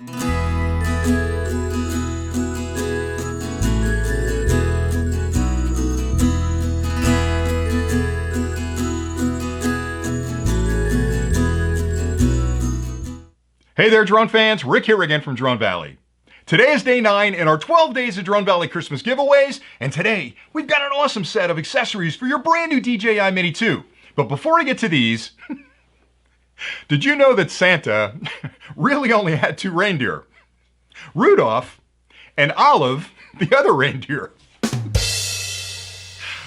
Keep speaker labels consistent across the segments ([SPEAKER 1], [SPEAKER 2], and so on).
[SPEAKER 1] Hey there, drone fans. Rick here again from Drone Valley. Today is day 9 in our 12 Days of Drone Valley Christmas giveaways, and today we've got an awesome set of accessories for your brand new DJI Mini 2. But before I get to these, did you know that Santa really only had 2 reindeer? Rudolph and Olive, the other reindeer.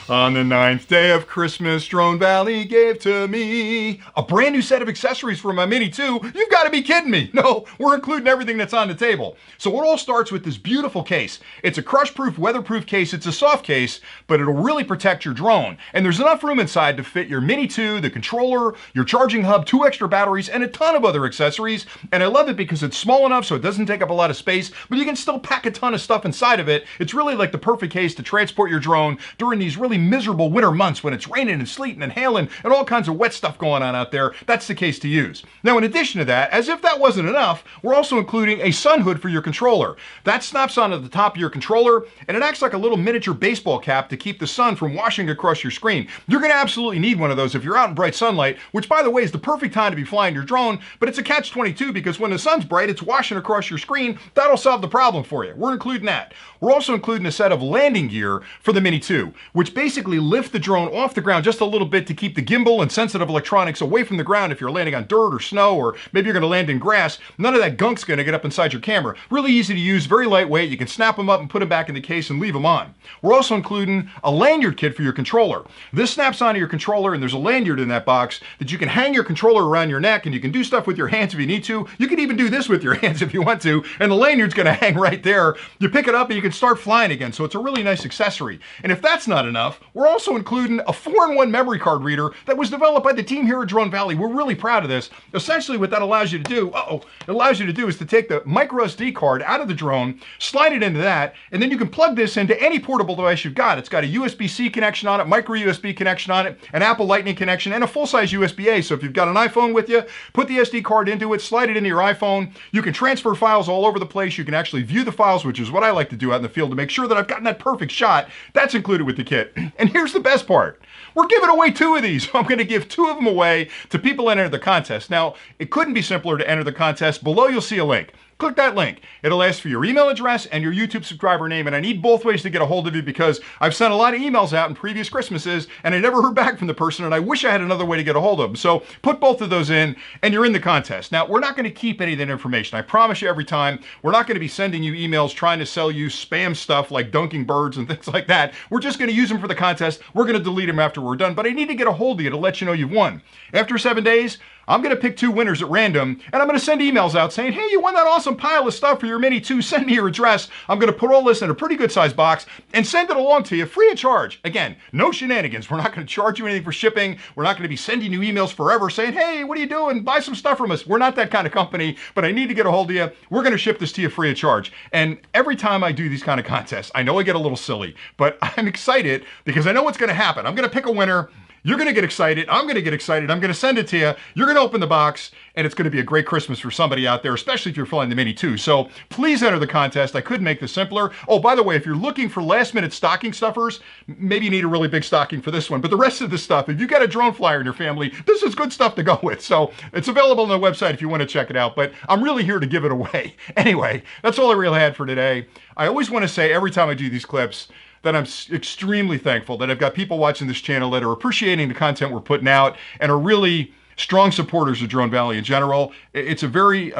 [SPEAKER 1] On the 9th day of Christmas, Drone Valley gave to me a brand new set of accessories for my Mini 2. You've got to be kidding me. No, we're including everything that's on the table. So it all starts with this beautiful case. It's a crush-proof, weatherproof case. It's a soft case, but it'll really protect your drone. And there's enough room inside to fit your Mini 2, the controller, your charging hub, 2 extra batteries, and a ton of other accessories. And I love it because it's small enough so it doesn't take up a lot of space, but you can still pack a ton of stuff inside of it. It's really like the perfect case to transport your drone during these really miserable winter months when it's raining and sleeting and hailing and all kinds of wet stuff going on out there. That's the case to use. Now, in addition to that, as if that wasn't enough, we're also including a sun hood for your controller. That snaps onto the top of your controller and it acts like a little miniature baseball cap to keep the sun from washing across your screen. You're going to absolutely need one of those if you're out in bright sunlight, which by the way is the perfect time to be flying your drone, but it's a catch-22 because when the sun's bright, it's washing across your screen. That'll solve the problem for you. We're including that. We're also including a set of landing gear for the Mini 2, which basically lift the drone off the ground just a little bit to keep the gimbal and sensitive electronics away from the ground if you're landing on dirt or snow, or maybe you're going to land in grass. None of that gunk's going to get up inside your camera. Really easy to use, very lightweight. You can snap them up and put them back in the case and leave them on. We're also including a lanyard kit for your controller. This snaps onto your controller and there's a lanyard in that box that you can hang your controller around your neck and you can do stuff with your hands if you need to. You can even do this with your hands if you want to, and the lanyard's going to hang right there. You pick it up and you can start flying again, so it's a really nice accessory. And if that's not enough, we're also including a 4-in-1 memory card reader that was developed by the team here at Drone Valley. We're really proud of this. Essentially what that allows you to do, is to take the micro SD card out of the drone, slide it into that, and then you can plug this into any portable device you've got. It's got a USB-C connection on it, micro USB connection on it, an Apple Lightning connection, and a full-size USB-A. So if you've got an iPhone with you, put the SD card into it, slide it into your iPhone. You can transfer files all over the place. You can actually view the files, which is what I like to do out in the field to make sure that I've gotten that perfect shot. That's included with the kit. And here's the best part. We're giving away 2 of these. I'm going to give 2 of them away to people that enter the contest. Now, it couldn't be simpler to enter the contest. Below, you'll see a link. Click that link. It'll ask for your email address and your YouTube subscriber name, and I need both ways to get a hold of you because I've sent a lot of emails out in previous Christmases, and I never heard back from the person, and I wish I had another way to get a hold of them. So put both of those in, and you're in the contest. Now, we're not going to keep any of that information. I promise you every time. We're not going to be sending you emails trying to sell you spam stuff like dunking birds and things like that. We're just going to use them for the contest. We're going to delete them after we're done, but I need to get a hold of you to let you know you've won. After 7 days, I'm going to pick 2 winners at random, and I'm going to send emails out saying, hey, you won that awesome pile of stuff for your Mini 2. Send me your address. I'm going to put all this in a pretty good sized box and send it along to you free of charge. Again, no shenanigans. We're not going to charge you anything for shipping. We're not going to be sending you emails forever saying, hey, what are you doing? Buy some stuff from us. We're not that kind of company, but I need to get a hold of you. We're going to ship this to you free of charge. And every time I do these kind of contests, I know I get a little silly, but I'm excited because I know what's going to happen. I'm going to pick a winner. You're going to get excited. I'm going to get excited. I'm going to send it to you. You're going to open the box, and it's going to be a great Christmas for somebody out there, especially if you're flying the Mini 2. So please enter the contest. I couldn't make this simpler. Oh, by the way, if you're looking for last-minute stocking stuffers, maybe you need a really big stocking for this one. But the rest of the stuff, if you've got a drone flyer in your family, this is good stuff to go with. So it's available on the website if you want to check it out. But I'm really here to give it away. Anyway, that's all I really had for today. I always want to say every time I do these clips, that I'm extremely thankful that I've got people watching this channel that are appreciating the content we're putting out and are really strong supporters of Drone Valley in general. It's a very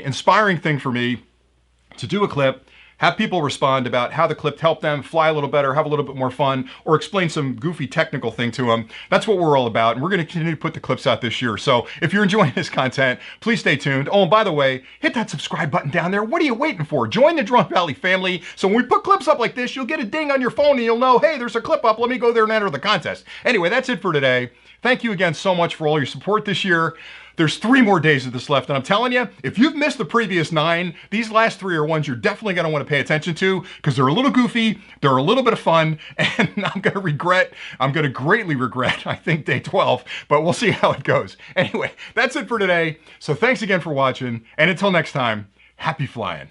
[SPEAKER 1] inspiring thing for me to do a clip, have people respond about how the clip helped them fly a little better, have a little bit more fun, or explain some goofy technical thing to them. That's what we're all about, and we're going to continue to put the clips out this year. So if you're enjoying this content, please stay tuned. Oh, and by the way, hit that subscribe button down there. What are you waiting for? Join the Drone Valley family. So when we put clips up like this, you'll get a ding on your phone and you'll know, hey, there's a clip up. Let me go there and enter the contest. Anyway, that's it for today. Thank you again so much for all your support this year. There's 3 more days of this left, and I'm telling you, if you've missed the previous 9, these last 3 are ones you're definitely going to want to pay attention to because they're a little goofy, they're a little bit of fun, and I'm going to greatly regret, I think, day 12, but we'll see how it goes. Anyway, that's it for today. So thanks again for watching, and until next time, happy flying.